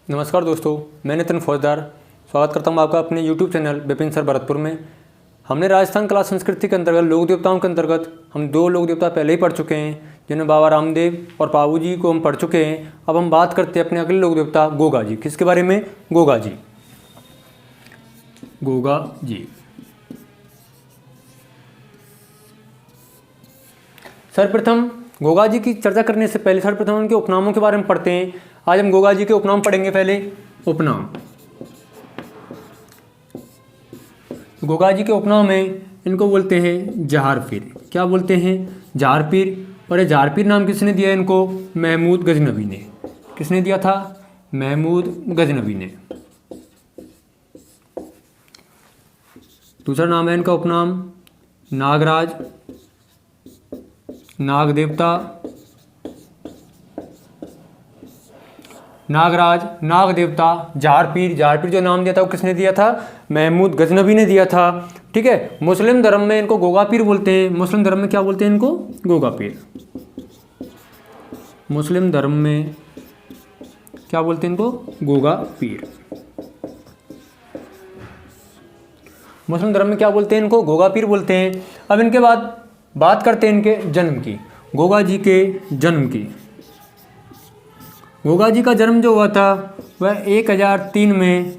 नमस्कार दोस्तों, मैं नितिन फौजदार स्वागत करता हूं आपका अपने YouTube channel Vipin sir Bharatpur में। हमने राजस्थान कला संस्कृति के अंतर्गत लोक देवताओं के अंतर्गत हम 2 लोक देवता पहले ही पढ़ चुके हैं, जिन्हें बाबा रामदेव और पाबू जी को हम पढ़ चुके हैं। अब हम बात करते हैं अपने अगले लोक देवता गोगा जी। किसके बारे में? गोगा जी। गोगा जी सर्वप्रथम गोगा जी की चर्चा करने से पहले सर्वप्रथम उनके उपनामों के बारे में पढ़ते हैं। आज हम गोगा जी के उपनाम पढ़ेंगे। पहले उपनाम। गोगा जी के उपनाम में इनको बोलते हैं जहारपीर। क्या बोलते हैं? जहारपीर। और ये जहारपीर नाम किसने दिया इनको? महमूद गजनवी ने। किसने दिया था? महमूद गजनवी ने। दूसरा नाम है इनका उपनाम नागराज, नाग देवता, नागराज, नाग देवता, जहारपीर। जहारपीर जो नाम दिया था वो किसने दिया था? महमूद गजनवी ने दिया था। ठीक है। मुस्लिम धर्म में इनको गोगापीर बोलते हैं। मुस्लिम धर्म में क्या बोलते हैं इनको? गोगापीर। मुस्लिम धर्म में क्या बोलते हैं इनको? गोगापीर। मुस्लिम धर्म में क्या बोलते हैं इनको? गोगापीर बोलते हैं। अब इनके बाद बात करते हैं इनके जन्म की। गोगा जी के जन्म की। गोगा जी का जन्म जो हुआ था वह 1003 में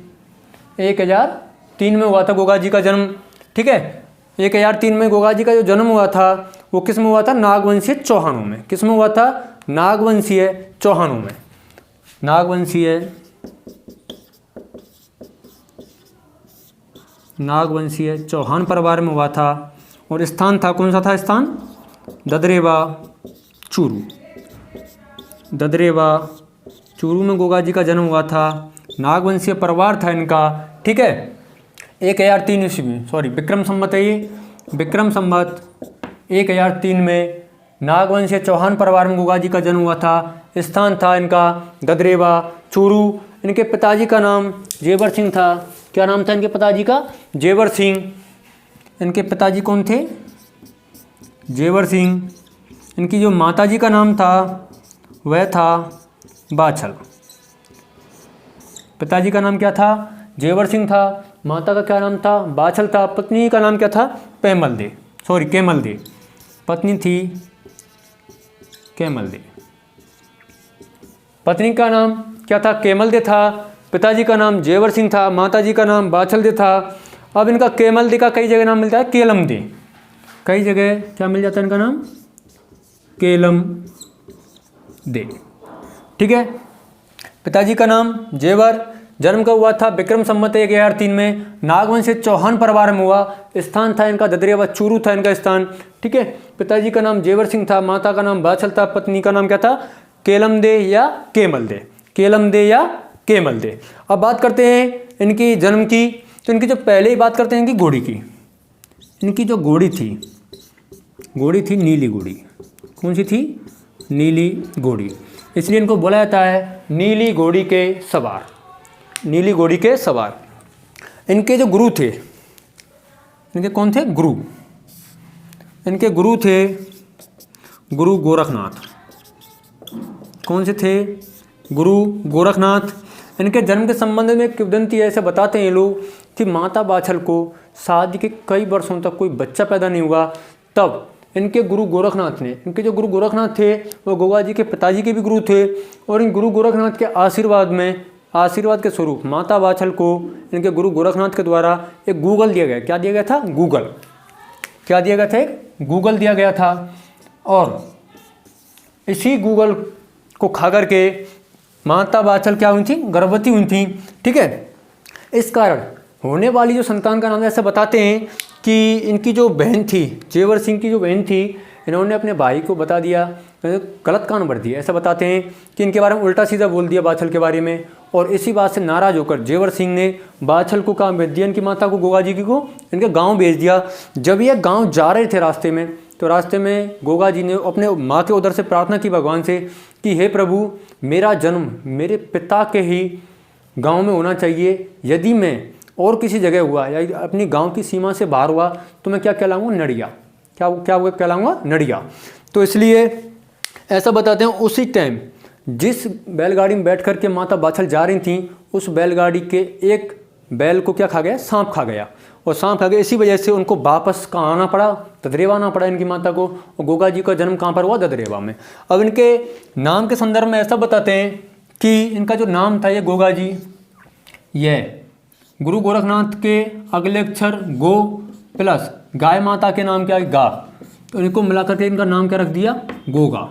हुआ था गोगा जी का जन्म। ठीक है। 1003 में गोगा जी का जो जन्म हुआ था वो किस में हुआ था? नागवंशीय चौहानों में। किस में हुआ था? नागवंशीय चौहानों में। नागवंशीय चौहान परिवार में हुआ था। और स्थान था, कौन सा था स्थान? ददरेवा चूरू। ददरेवा चूरू में गोगा जी का जन्म हुआ था। नागवंशीय परिवार था इनका। ठीक है। 1003 ईस्वी, सॉरी विक्रम संवत है ये। विक्रम संवत 1003 में नागवंशीय चौहान परिवार में गोगा जी का जन्म हुआ था। स्थान था इनका ददरेवा चूरू। इनके पिताजी का नाम जेवर सिंह था। क्या नाम था इनके पिताजी का? जेवर सिंह। इनके पिताजी कौन थे? जेवर सिंह। इनकी जो माताजी का नाम था वह था बाछल। पिताजी का नाम क्या था? जेवर सिंह था। माता का क्या नाम था? बाछल था। पत्नी का नाम क्या था? केमल दे। पत्नी थी केमल दे। पत्नी का नाम क्या था? केमल दे था। पिताजी का नाम जेवर सिंह था। माताजी का नाम बाछल दे था। अब इनका केमल दे का कई जगह नाम मिलता है केलम दे। कई जगह क्या मिल जाता है इनका नाम? केलम दे। ठीक है। पिताजी का नाम जेवर। जन्म कब हुआ था? विक्रम संवत 1003 में। नागवंशीय चौहान परिवार में हुआ। स्थान था इनका ददरेवा चूरू था इनका स्थान। ठीक है। पिताजी का नाम जेवर सिंह था। माता का नाम बाछल था। पत्नी का नाम क्या था? केलम दे या केमल दे। केलम दे या केमल दे। अब बात करते हैं इनकी जन्म की। तो इनकी जो पहले ही बात करते हैं इनकी घोड़ी की। इनकी जो घोड़ी थी नीली घोड़ी। कौन सी थी? नीली घोड़ी। इसलिए इनको बोला जाता है नीली घोड़ी के सवार। नीली घोड़ी के सवार। इनके जो गुरु थे, इनके कौन थे? गुरु। इनके गुरु थे गुरु गोरखनाथ। कौन से थे? गुरु गोरखनाथ। इनके जन्म के संबंध में एक किंवदंती ऐसे बताते हैं ये लोग कि माता बाछल को शादी के कई वर्षों तक कोई बच्चा पैदा नहीं हुआ। तब इनके गुरु गोरखनाथ ने, इनके जो गुरु गोरखनाथ थे वो गोगा जी के पिताजी के भी गुरु थे। और इन गुरु गोरखनाथ के आशीर्वाद के स्वरूप माता बाछल को इनके गुरु गोरखनाथ के द्वारा एक गूगल दिया गया। क्या दिया गया था? गूगल। क्या दिया गया था? एक गूगल दिया गया था। और इसी गूगल को खा करके माता बाछल क्या हुई थी? गर्भवती हुई थी। ठीक है। इस कारण होने वाली जो संतान का नाम ऐसे बताते हैं कि इनकी जो बहन थी, जेवर सिंह की जो बहन थी, इन्होंने अपने भाई को बता दिया, गलत कान भर दिया। ऐसा बताते हैं कि इनके बारे में उल्टा सीधा बोल दिया बाछल के बारे में। और इसी बात से नाराज होकर जेवर सिंह ने बाछल को कहाँ भेज दिया? इनकी माता को, गोगा जी की को इनके गाँव भेज दिया। जब ये गाँव जा रहे थे रास्ते में, तो रास्ते में गोगा जी ने अपने माँ के उधर से प्रार्थना की भगवान से कि हे प्रभु, मेरा जन्म मेरे पिता के ही गांव में होना चाहिए। यदि मैं और किसी जगह हुआ या अपनी गांव की सीमा से बाहर हुआ तो मैं क्या कहलाऊँगा? नड़िया। क्या कहलाऊँगा? नड़िया। तो इसलिए ऐसा बताते हैं उसी टाइम जिस बैलगाड़ी में बैठ कर के माता बाछल जा रही थी उस बैलगाड़ी के एक बैल को क्या खा गया, सांप खा गया, और सांप खा गया, इसी वजह से उनको वापस कहाँ आना पड़ा, ददरेवा आना पड़ा इनकी माता को। और गोगा जी का जन्म कहाँ पर हुआ, ददरेवा में। अब इनके नाम के संदर्भ में ऐसा बताते हैं कि इनका जो नाम था ये गोगा जी, यह गुरु गोरखनाथ के अगले अक्षर गो प्लस गाय माता के नाम क्या है, गा, तो इनको मिलाकर के इनका नाम क्या रख दिया, गोगा।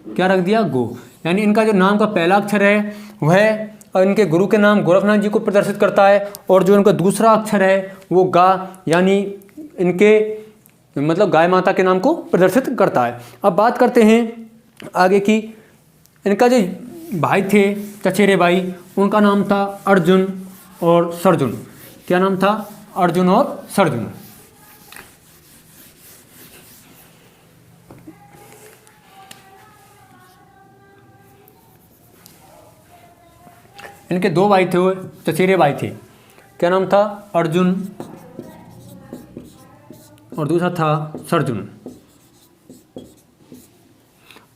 क्या रख दिया, गो। यानी इनका जो नाम का पहला अक्षर है वह इनके गुरु के नाम गोरखनाथ जी को प्रदर्शित करता है, और जो इनका दूसरा अक्षर है वो गा, यानी इनके मतलब गाय माता के नाम को प्रदर्शित करता है। अब बात करते हैं आगे की। इनका जो भाई थे चचेरे भाई, उनका नाम था अर्जुन और सर्जुन। क्या नाम था, अर्जुन और सर्जुन। इनके दो भाई थे, वो चचेरे भाई थे। क्या नाम था, अर्जुन और दूसरा था सर्जुन।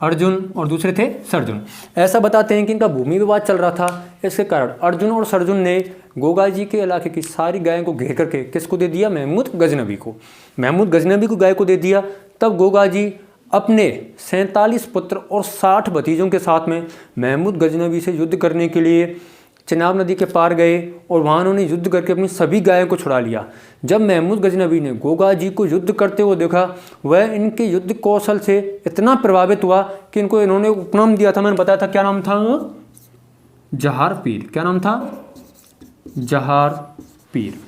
अर्जुन और दूसरे थे सर्जुन। ऐसा बताते हैं कि इनका भूमि विवाद चल रहा था, इसके कारण अर्जुन और सर्जुन ने गोगा जी के इलाके की सारी गायों को घेर करके किसको दे दिया, महमूद गजनबी को। महमूद गजनबी को गाय को दे दिया। तब गोगा जी अपने 47 पुत्र और 60 भतीजों के साथ में महमूद गजनबी से युद्ध करने के लिए चिनाब नदी के पार गए, और वहाँ उन्होंने युद्ध करके अपनी सभी गायों को छुड़ा लिया। जब महमूद गजनबी ने गोगा जी को युद्ध करते हुए देखा, वह इनके युद्ध कौशल से इतना प्रभावित हुआ कि इन्होंने उपनाम दिया था, मैंने बताया था क्या नाम था, जहार पीर। क्या नाम था, जहार पीर।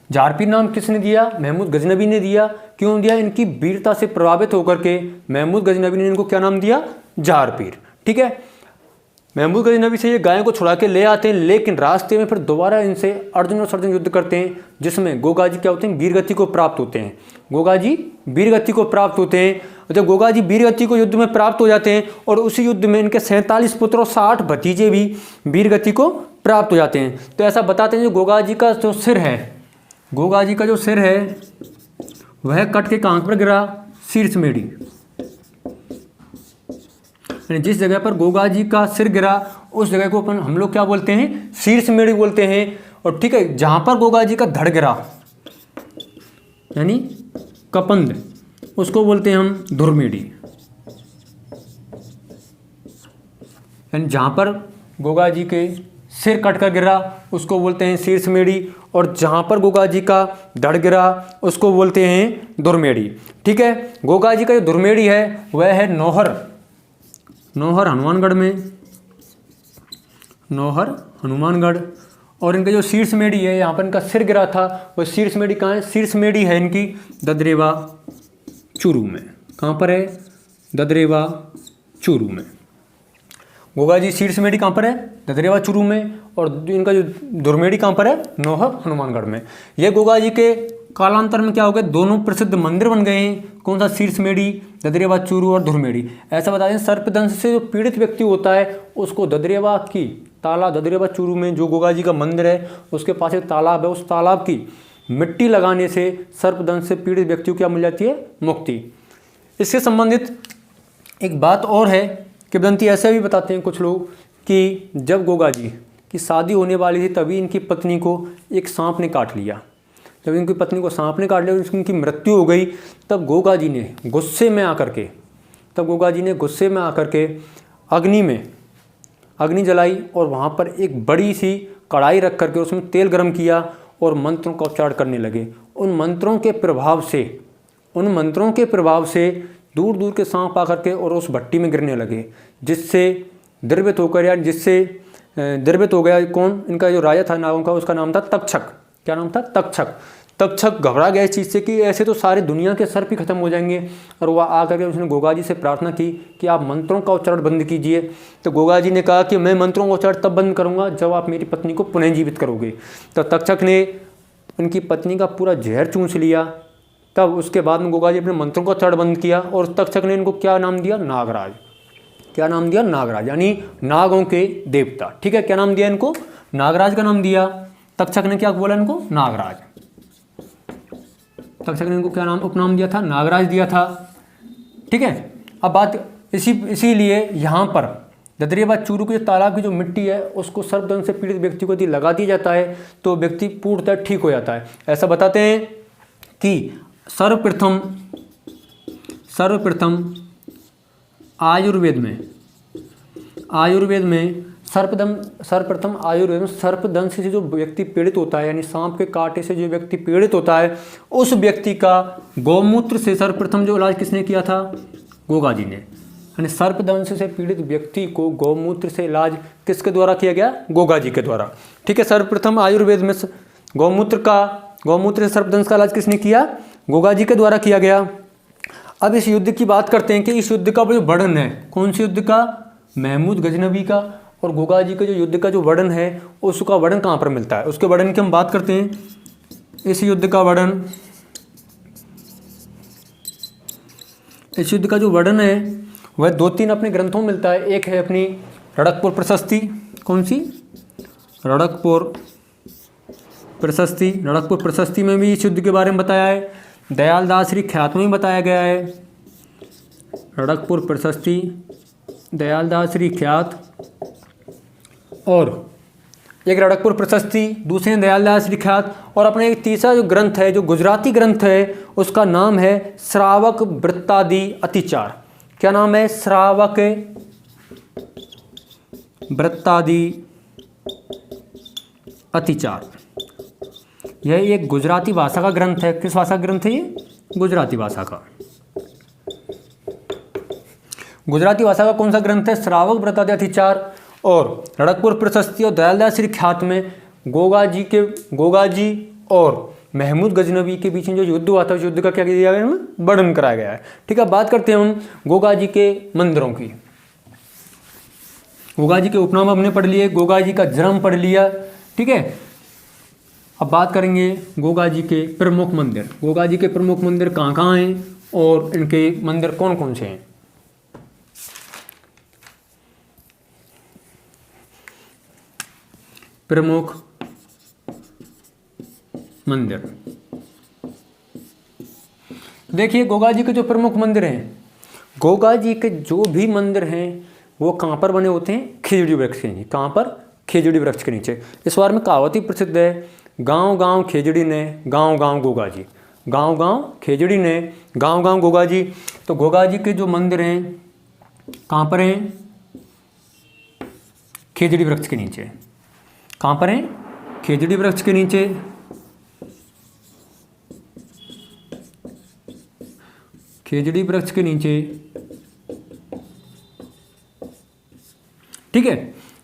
जहार पीर नाम किसने दिया, महमूद गजनबी ने दिया। क्यों दिया, इनकी वीरता से प्रभावित होकर के महमूद गजनबी ने इनको क्या नाम दिया, जहार पीर। ठीक है, महमूद गजनबी से ये गायों को छुड़ा के ले आते हैं, लेकिन रास्ते में फिर दोबारा इनसे अर्जुन और सर्जुन युद्ध करते हैं, जिसमें गोगा जी क्या होते हैं, वीरगति को प्राप्त होते हैं। गोगा जी वीरगति को प्राप्त होते हैं। जब गोगा जी वीरगति को युद्ध में प्राप्त हो जाते हैं, और उसी युद्ध में इनके 47 पुत्र और 60 भतीजे भी वीरगति को प्राप्त हो जाते हैं। तो ऐसा बताते हैं जो गोगा जी का जो सिर है, गोगा जी का जो सिर है वह कट के कहाँ पर गिरा, शीर्ष मेढ़ी। जिस जगह पर गोगा जी का सिर गिरा उस जगह को हम लोग क्या बोलते हैं, शीर्ष मेढ़ी बोलते हैं। और ठीक है, जहाँ पर गोगा जी का धड़ गिरा यानी कपंद, उसको बोलते हैं हम धुरमेढ़ी। यानी जहाँ पर गोगा जी के सिर कट कर गिरा उसको बोलते हैं शीर्ष मेढ़ी, और जहाँ पर गोगा जी का धड़ गिरा उसको बोलते हैं धुरमेढ़ी। ठीक है, गोगा जी का जो धुरमेढ़ी है वह है नौहर, नौहर हनुमानगढ़ में, नौहर हनुमानगढ़। और इनका जो शीर्ष मेढ़ी है, यहाँ पर इनका सिर गिरा था, वो शीर्ष मेढ़ी कहाँ है, शीर्ष मेढ़ी है इनकी ददरेवा चूरू में। कहाँ पर है, ददरेवा चूरू में। गोगा जी शीर्ष मेढ़ी कहाँ पर है, ददरेवा चूरू में। और इनका जो धुरमेढ़ी कहाँ पर है, नौहर हनुमानगढ़ में। ये गोगा जी के कालांतर में क्या हो गया, दोनों प्रसिद्ध मंदिर बन गए हैं। कौन सा, शीर्ष मेढ़ी, ददरेवा चूरू और धुरमेढ़ी। ऐसा बता दें, सर्पदंश से जो पीड़ित व्यक्ति होता है उसको ददरेवा की तालाब, ददरेवा चूरू में जो गोगा जी का मंदिर है उसके पास एक तालाब है, उस तालाब की मिट्टी लगाने से सर्पदंश से पीड़ित व्यक्तियों को क्या मिल जाती है, मुक्ति। इससे संबंधित एक बात और है, किंवदंती ऐसे भी बताते हैं कुछ लोग कि जब गोगा जी की शादी होने वाली थी तभी इनकी पत्नी को एक सांप ने काट लिया। जब इनकी पत्नी को सांप ने काट लिया, उनकी मृत्यु हो गई, तब गोगा जी ने गुस्से में आकर के अग्नि जलाई, और वहाँ पर एक बड़ी सी कढ़ाई रख करके उसमें तेल गर्म किया और मंत्रों का उच्चारण करने लगे। उन मंत्रों के प्रभाव से दूर दूर के सांप आकर के और उस भट्टी में गिरने लगे, जिससे द्रवित हो गया कौन, इनका जो राजा था नागों का, उसका नाम था तक्षक। क्या नाम था, तक्षक। तक्षक घबरा गया इस चीज़ से कि ऐसे तो सारे दुनिया के सर्प ही खत्म हो जाएंगे, और वह आकर के उसने गोगा जी से प्रार्थना की कि आप मंत्रों का उच्चारण बंद कीजिए। तो गोगा जी ने कहा कि मैं मंत्रों का उच्चारण तब बंद करूंगा जब आप मेरी पत्नी को पुनः जीवित करोगे। तो तक्षक ने उनकी पत्नी का पूरा जहर चूस लिया। तब उसके बाद में गोगा जी अपने मंत्रों का उच्चारण बंद किया, और तक्षक ने इनको क्या नाम दिया, नागराज। क्या नाम दिया, नागराज, यानी नागों के देवता। ठीक है, क्या नाम दिया इनको, नागराज का नाम दिया। तक्षक ने क्या बोला इनको, नागराज। तक्षक ने इनको क्या नाम, उपनाम दिया था, नागराज दिया था। ठीक है, अब बात इसीलिए यहाँ पर ददरियाबाद चूरू के तालाब की जो मिट्टी है उसको सर्पदंश से पीड़ित व्यक्ति को यदि लगा दिया जाता है तो व्यक्ति पूर्णतः ठीक हो जाता है। ऐसा बताते हैं कि सर्वप्रथम आयुर्वेद में सर्वप्रथम आयुर्वेद में सर्पदंश से जो व्यक्ति पीड़ित होता है, यानी सांप के कांटे से जो व्यक्ति पीड़ित होता है, उस व्यक्ति का गौमूत्र से सर्वप्रथम जो इलाज किसने किया था? गोगा जी ने। यानी सर्पदंश से पीड़ित व्यक्ति को गौमूत्र से इलाज किसके द्वारा किया गया? गोगा जी के द्वारा। ठीक है, सर्वप्रथम आयुर्वेद में गौमूत्र से सर्पदंश का इलाज किसने किया? गोगा जी के द्वारा किया गया। अब इस युद्ध की बात करते हैं कि इस युद्ध का जो वर्णन है, कौन से युद्ध का? महमूद गजनवी का और गोगा जी के जो युद्ध का जो वर्णन है उसका वर्णन कहाँ पर मिलता है? उसके वर्णन की हम बात करते हैं। इस युद्ध का जो वर्णन है वह 2-3 अपने ग्रंथों में मिलता है। एक है अपनी रणकपुर प्रशस्ति। कौन सी? रणकपुर प्रशस्ति में भी इस युद्ध के बारे में बताया है। दयालदास श्री ख्यात में बताया गया है। रणकपुर प्रशस्ति, दयालदास श्री ख्यात, और एक रणकपुर प्रशस्ति, दूसरे दयालदास श्री ख्यात, और अपने एक तीसरा जो ग्रंथ है, जो गुजराती ग्रंथ है, उसका नाम है श्रावक वृत्तादि अतिचार। क्या नाम है? श्रावक वृत्तादि अतिचार। यह एक गुजराती भाषा का ग्रंथ है। किस भाषा का ग्रंथ है ये? गुजराती भाषा का। गुजराती भाषा का कौन सा ग्रंथ है? श्रावक वृत्तादि अतिचार। और रणकपुर प्रशस्ति और दयालदास श्री ख्यात में गोगा जी और महमूद गजनवी के बीच में जो युद्ध हुआ था उस युद्ध का क्या किया गया है? वर्णन कराया गया है। ठीक है, बात करते हैं हम गोगा जी के मंदिरों की। गोगा जी के उपनाम हमने पढ़ लिए, गोगा जी का जन्म पढ़ लिया। ठीक है, अब बात करेंगे गोगा जी के प्रमुख मंदिर। गोगा जी के प्रमुख मंदिर कहाँ कहाँ हैं और इनके मंदिर कौन कौन से हैं? प्रमुख मंदिर। देखिए, गोगा जी के जो प्रमुख मंदिर हैं, गोगा जी के जो भी मंदिर हैं वो कहाँ पर बने होते हैं? खेजड़ी वृक्ष के नीचे। कहाँ पर? खेजड़ी वृक्ष के नीचे। इस बार में कहावत ही प्रसिद्ध है, गांव गांव खेजड़ी ने, गांव गांव गोगा जी। गांव गांव खेजड़ी ने, गांव गांव गोगा जी। तो गोगा जी के जो मंदिर हैं कहाँ पर हैं? खेजड़ी वृक्ष के नीचे। कहाँ पर हैं? खेजड़ी वृक्ष के नीचे। खेजड़ी वृक्ष के नीचे। ठीक है,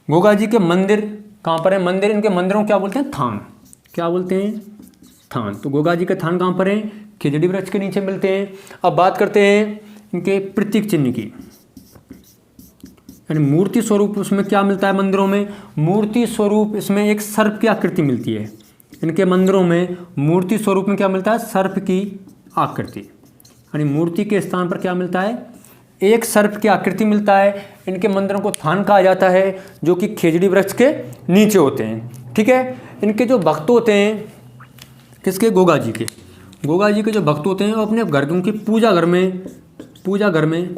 गोगा जी के मंदिर कहाँ पर है? मंदिर, इनके मंदिरों क्या बोलते हैं? थान। क्या बोलते हैं? थान। तो गोगा जी के थान कहाँ पर हैं? खेजड़ी वृक्ष के नीचे मिलते हैं। अब बात करते हैं इनके प्रतीक चिन्ह की, यानी मूर्ति स्वरूप उसमें क्या मिलता है मंदिरों में? मूर्ति स्वरूप इसमें एक सर्प की आकृति मिलती है। इनके मंदिरों में मूर्ति स्वरूप में क्या मिलता है? सर्प की आकृति। यानी मूर्ति के स्थान पर क्या मिलता है? एक सर्प की आकृति मिलता है। इनके मंदिरों को थान कहा जाता है, जो कि खेजड़ी वृक्ष के नीचे होते हैं। ठीक है, इनके जो भक्त होते हैं, किसके? गोगा जी के। गोगा जी के जो भक्त होते हैं वो अपने घर के, उनकी पूजा घर में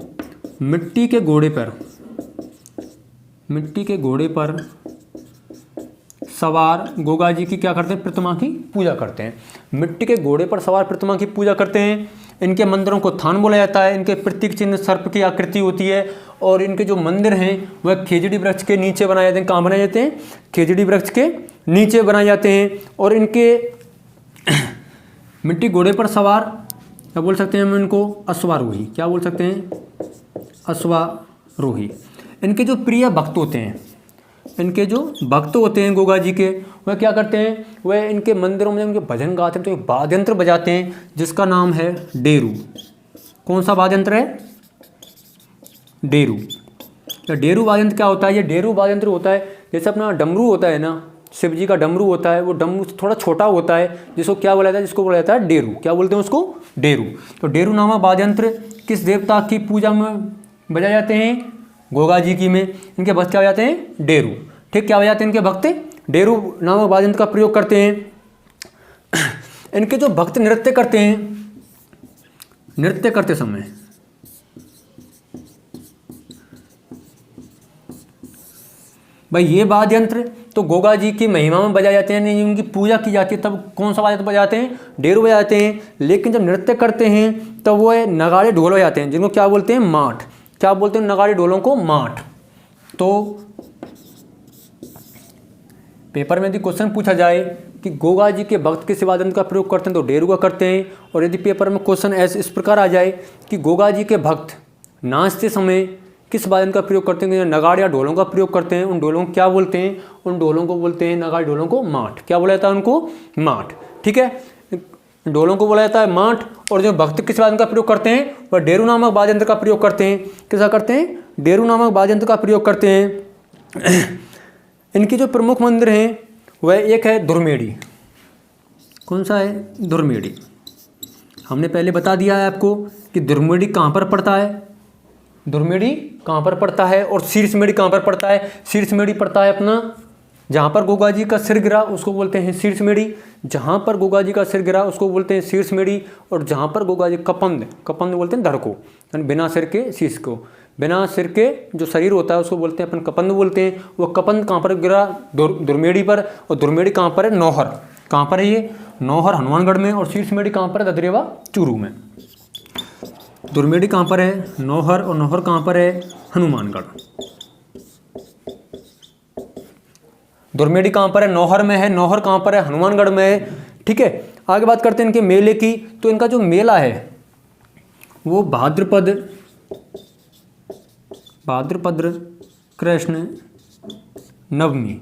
मिट्टी के घोड़े पर सवार गोगा जी की क्या करते हैं? प्रतिमा की पूजा करते हैं। मिट्टी के घोड़े पर सवार प्रतिमा की पूजा करते हैं। इनके मंदिरों को थान बोला जाता है। इनके प्रतीक चिन्ह सर्प की आकृति होती है। और इनके जो मंदिर हैं वह खेजड़ी वृक्ष के नीचे बनाए जाते हैं। कहाँ बनाए जाते हैं? खेजड़ी वृक्ष के नीचे बनाए जाते हैं। और इनके मिट्टी घोड़े पर सवार, क्या बोल सकते हैं हम इनको? अश्वारोही। क्या बोल सकते हैं? अश्वारोही। इनके जो प्रिय भक्त होते हैं, इनके जो भक्त होते हैं गोगा जी के, वह क्या करते हैं? वह इनके मंदिरों में उनके भजन गाते हैं तो एक वाद्य यंत्र बजाते हैं जिसका नाम है डेरू। कौन सा वाद्य यंत्र है? डेरू। तो डेरू वाद्य यंत्र क्या होता है? ये डेरू वाद्य यंत्र होता है जैसे अपना डमरू होता है ना, शिव जी का डमरू होता है, वो डमरू थोड़ा छोटा होता है, जिसको क्या बोला जाता है? जिसको बोला जाता है डेरू। क्या बोलते हैं उसको? डेरू। तो डेरू नामक वाद्य यंत्र किस देवता की पूजा में बजाए जाते हैं? गोगा जी की में। इनके भक्त क्या हो जाते हैं? डेरू। ठीक, क्या हो जाते हैं इनके भक्त? डेरू नामक वाद्य यंत्र का प्रयोग करते हैं। इनके जो भक्त नृत्य करते हैं, नृत्य करते समय भाई ये वाद्य यंत्र तो गोगा जी की महिमा में बजाए जाते हैं, नहीं उनकी पूजा की जाती है तब कौन सा वाद्य यंत्र बजाते हैं, डेरू बजाते हैं। लेकिन जब नृत्य करते हैं तब वो नगाड़े ढोल बजाते हैं, जिनको क्या बोलते हैं, माठ। क्या बोलते हैं नगाड़े ढोलों को, माठ। तो पेपर में यदि क्वेश्चन पूछा जाए कि गोगा जी के भक्त किस वाद्य यंत्र का प्रयोग करते हैं तो डेरू का करते हैं। और यदि पेपर में क्वेश्चन ऐसे इस प्रकार आ जाए कि गोगा जी के भक्त नाचते समय किस वाद्य यंत्र का प्रयोग करते हैं, नगाड़े या ढोलों का प्रयोग करते हैं, उन ढोलों को क्या बोलते हैं, उन ढोलों को बोलते हैं, नगाड़े ढोलों को माठ। क्या बोला जाता है उनको, माठ। ठीक है, ढोलों को बोला जाता है माठ। और जो भक्त किस वाद्य यंत्र का प्रयोग करते हैं वह डेरू नामक वाद्य यंत्र का प्रयोग करते हैं। किसका करते हैं, डेरू नामक वाद्य यंत्र का प्रयोग करते हैं। इनकी जो प्रमुख मंदिर हैं वह एक है दुर्मेड़ी। कौन सा है, दुर्मेड़ी। हमने पहले बता दिया है आपको कि दुर्मेड़ी कहाँ पर पड़ता है, दुर्मेड़ी कहाँ पर पड़ता है, और शीर्षमेड़ी कहाँ पर पड़ता है। शीर्षमेड़ी पड़ता है अपना जहाँ पर गोगा जी का सिर गिरा उसको बोलते हैं शीर्षमेड़ी, जहाँ पर गोगा जी का सिर गिरा उसको बोलते हैं शीर्षमेड़ी, और जहाँ पर गोगा जी कपंद, कपंद बोलते हैं धड़ को, यानी बिना सिर के शीश को, बिना सिर के जो शरीर होता है उसको बोलते हैं अपन कपंद बोलते हैं। वो कपंद कहाँ पर गिरा, दुर्मेड़ी पर। और दुर्मेड़ी कहाँ पर है, नौहर। कहाँ पर है ये, नौहर हनुमानगढ़ में। और शीर्षमेड़ी कहाँ पर है, ददरेवा चूरू में। दुर्मेड़ी कहाँ पर है, नौहर, और नौहर कहाँ पर है, हनुमानगढ़। दुर्मेड़ी कहाँ पर है, नौहर में है, नौहर कहाँ पर है, हनुमानगढ़ में है। ठीक है, आगे बात करते हैं इनके मेले की। तो इनका जो मेला है वो भाद्रपद कृष्ण नवमी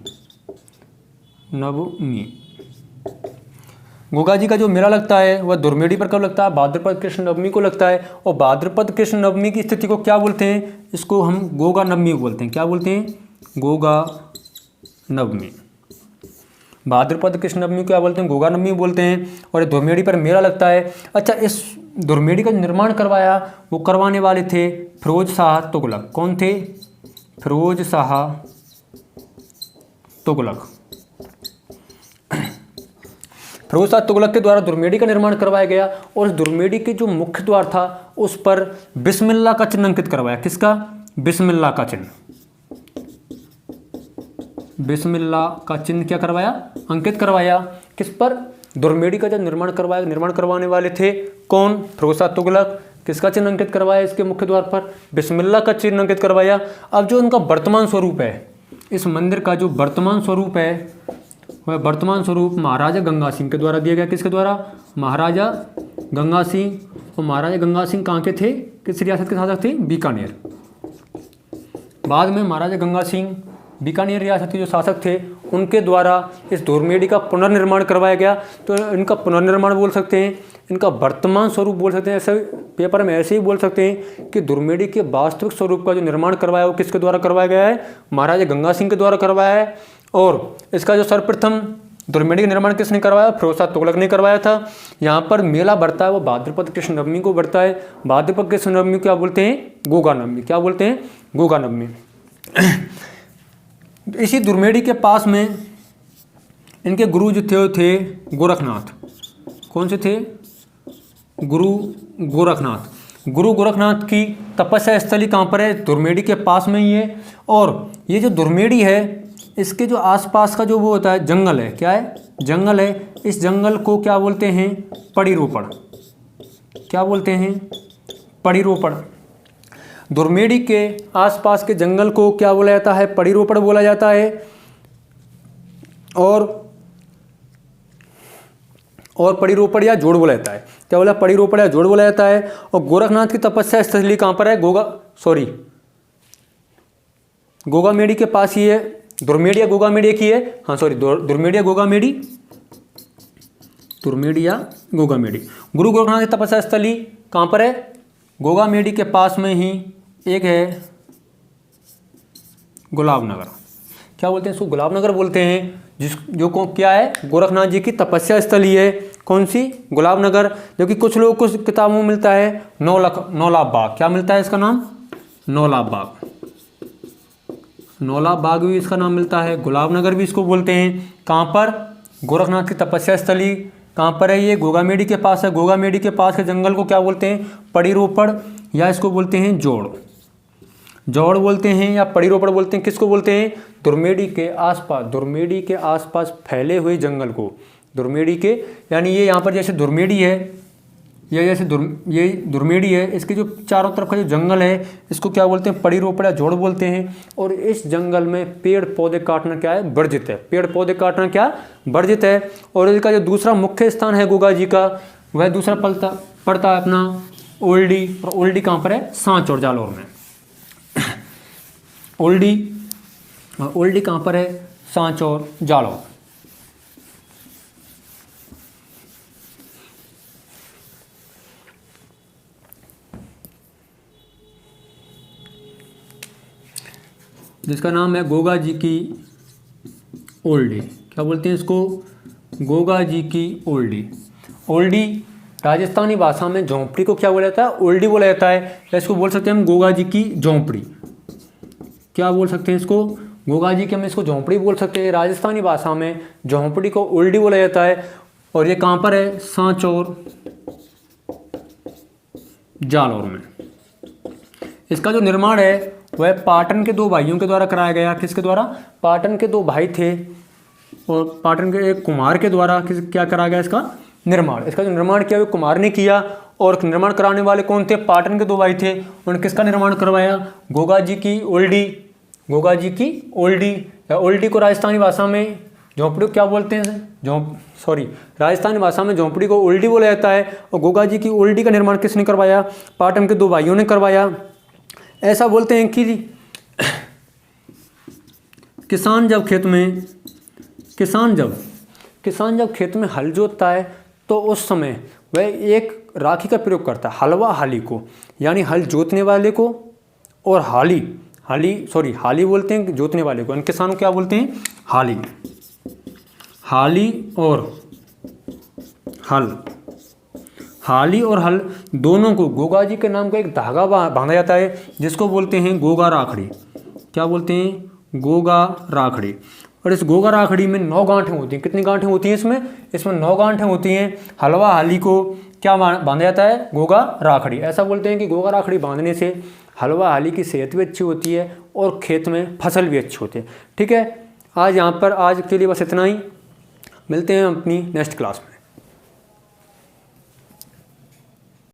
गोगा जी का जो मेला लगता है वह दुर्मेड़ी पर कब लगता है, भाद्रपद कृष्ण नवमी को लगता है। और भाद्रपद कृष्ण नवमी की स्थिति को क्या बोलते हैं, इसको हम गोगा नवमी बोलते हैं। क्या बोलते हैं, गोगा नवमी। भाद्रपद कृष्ण नवमी क्या बोलते हैं, गोगा नवमी बोलते हैं। और दुर्मेड़ी पर मेला लगता है। अच्छा, इस दुर्मेड़ी का निर्माण करवाया वो करवाने वाले थे फिरोज शाह तुगलक। कौन थे, फिरोज शाह तुगलक। फिरोज शाह तुगलक के द्वारा दुर्मेड़ी का निर्माण करवाया गया। और इस दुर्मेड़ी के जो मुख्य द्वार था उस पर बिस्मिल्लाह का चिन्ह अंकित करवाया। किसका, बिस्मिल्लाह का चिन्ह। बिस्मिल्लाह का चिन्ह क्या करवाया, अंकित करवाया। किस पर, दुर्मेड़ी का जब निर्माण करवाया, निर्माण करवाने वाले थे कौन, फिरोज शाह तुगलक। किसका चिन्ह अंकित करवाया इसके मुख्य द्वार पर, बिस्मिल्लाह का चिन्ह अंकित करवाया। अब जो उनका वर्तमान स्वरूप है, इस मंदिर का जो वर्तमान स्वरूप है वह वर्तमान स्वरूप महाराजा गंगा सिंह के द्वारा दिया गया। किसके द्वारा, महाराजा गंगा सिंह। और महाराजा गंगा सिंह कहाँ के थे, किस रियासत के शासक थे, बीकानेर। बाद में महाराजा गंगा सिंह बीकानेर रियासत के जो शासक थे उनके द्वारा इस दुर्मेड़ी का पुनर्निर्माण करवाया गया। तो इनका पुनर्निर्माण बोल सकते हैं, इनका वर्तमान स्वरूप बोल सकते हैं। ऐसे पेपर में ऐसे ही बोल सकते हैं कि दुर्मेड़ी के वास्तविक स्वरूप का जो निर्माण करवाया वो किसके द्वारा करवाया गया है, महाराजा गंगा सिंह के द्वारा करवाया है। और इसका जो सर्वप्रथम दुर्मेड़ी का निर्माण किसने करवाया, फिरोज शाह तुगलक ने करवाया था। यहाँ पर मेला बढ़ता है वो भाद्रपद कृष्ण नवमी को बढ़ता है। भाद्रपद कृष्ण नवमी क्या बोलते हैं, गोगा नवमी। क्या बोलते हैं, गोगा नवमी। इसी दुर्मेड़ी के पास में इनके गुरु जो थे वो थे गोरखनाथ। कौन से थे, गुरु गोरखनाथ। गुरु गोरखनाथ की तपस्या स्थली कहाँ पर है, दुर्मेड़ी के पास में ही है। और ये जो दुर्मेड़ी है इसके जो आसपास का जो वो होता है जंगल है, क्या है, जंगल है। इस जंगल को क्या बोलते हैं, पड़ीरोपण। क्या बोलते हैं, पड़ीरोपण। दुर्मेड़ी के आसपास के जंगल को क्या बोला जाता है, पड़ीरोपण बोला जाता है। और पड़ीरोपण या जोड़ बोला जाता है। क्या बोला, पड़ीरोपण या जोड़ बोला जाता है। और गोरखनाथ की तपस्या स्थली कहाँ पर है, गोगामेड़ी के पास ही है। दुर्मेड़ी या गोगामेड़ी एक ही है, हाँ सॉरी, दुर्मेड़ी या गोगामेड़ी, दुर्मेड़ी या गोगामेड़ी। गुरु गोरखनाथ की तपस्या स्थली कहाँ पर है, गोगामेड़ी के पास में ही एक है गुलाबनगर। क्या बोलते हैं इसको, गुलाबनगर बोलते हैं। जो क्या है, गोरखनाथ जी की तपस्या स्थली है। कौन सी, गुलाबनगर। जो कि कुछ लोगों को किताबों में मिलता है नौलाब बाग। क्या मिलता है इसका नाम, नौलाब बाग। नौलाब बाग भी इसका नाम मिलता है, गुलाबनगर भी इसको बोलते हैं। कहाँ पर, गोरखनाथ की तपस्या स्थली कहाँ पर है, ये गोगामेड़ी के पास है। गोगामेड़ी के पास के जंगल को क्या बोलते हैं, पड़ीरोपण या इसको बोलते हैं जोड़। जौड़ बोलते हैं या पड़ी रोपड़ बोलते हैं, किसको बोलते हैं? दुर्मेडी के आसपास फैले हुए जंगल को, दुर्मेडी के, यानी ये यहाँ पर जैसे दुर्मेडी है, ये दुर्मेडी है, इसके जो चारों तरफ का जो जंगल है इसको क्या बोलते हैं? पड़ी रोपड़ या जौड़ बोलते हैं। और इस जंगल में पेड़ पौधे काटना क्या है? वर्जित है। पेड़ पौधे काटना क्या? वर्जित है। और इसका जो दूसरा मुख्य स्थान है गोगा जी का, वह दूसरा पड़ता है अपना ओल्डी। और ओल्डी कहाँ पर है? सांच और जालौर में। ओल्डी कहाँ पर है? सांच और जालौर। जिसका नाम है गोगा जी की ओल्डी। क्या बोलते हैं इसको? गोगा जी की ओल्डी। ओल्डी राजस्थानी भाषा में झोंपड़ी को क्या बोला जाता है? ओल्डी बोला जाता है। या इसको बोल सकते हैं हम गोगा जी की झोंपड़ी। क्या बोल सकते हैं इसको? गोगा जी की हम इसको झोंपड़ी बोल सकते हैं। राजस्थानी भाषा में झोंपड़ी को ओल्डी बोला जाता है। और ये कहाँ पर है? सांच और जालौर में। इसका जो निर्माण है वह पाटन के दो भाइयों के द्वारा कराया गया। किसके द्वारा? पाटन के दो भाई थे और पाटन के एक कुमार के द्वारा क्या कराया गया इसका निर्माण। इसका जो निर्माण किया वो कुमार ने किया। और निर्माण कराने वाले कौन थे? पाटन के दो भाई थे। उन्होंने किसका निर्माण करवाया? गोगा जी की ओल्डी। गोगा जी की ओल्डी, या ओल्डी को राजस्थानी भाषा में झोंपड़ी को क्या बोलते हैं? राजस्थानी भाषा में झोंपड़ी को ओल्डी बोला जाता है। और गोगा जी की ओल्डी का निर्माण किसने करवाया? पाटन के दो भाइयों ने करवाया। ऐसा बोलते हैं कि किसान जब खेत में हल जोतता है तो उस समय वह एक राखी का प्रयोग करता है, हलवा हाली को, यानी हल जोतने वाले को। और हाली बोलते हैं जोतने वाले को। किसान को क्या बोलते हैं? हाली और हल दोनों को गोगा जी के नाम का एक धागा बांधा जाता है जिसको बोलते हैं गोगा राखड़ी। क्या बोलते हैं? गोगा राखड़ी। और इस गोगा राखड़ी में 9 गांठें होती हैं। कितनी गांठें होती हैं इसमें 9 गांठें होती हैं। हलवा हाली को क्या बांधा जाता है? गोगा राखड़ी। ऐसा बोलते हैं कि गोगा राखड़ी बांधने से हलवा हाली की सेहत भी अच्छी होती है और खेत में फसल भी अच्छी होती है। ठीक है, आज के लिए बस इतना ही। मिलते हैं अपनी नेक्स्ट क्लास में।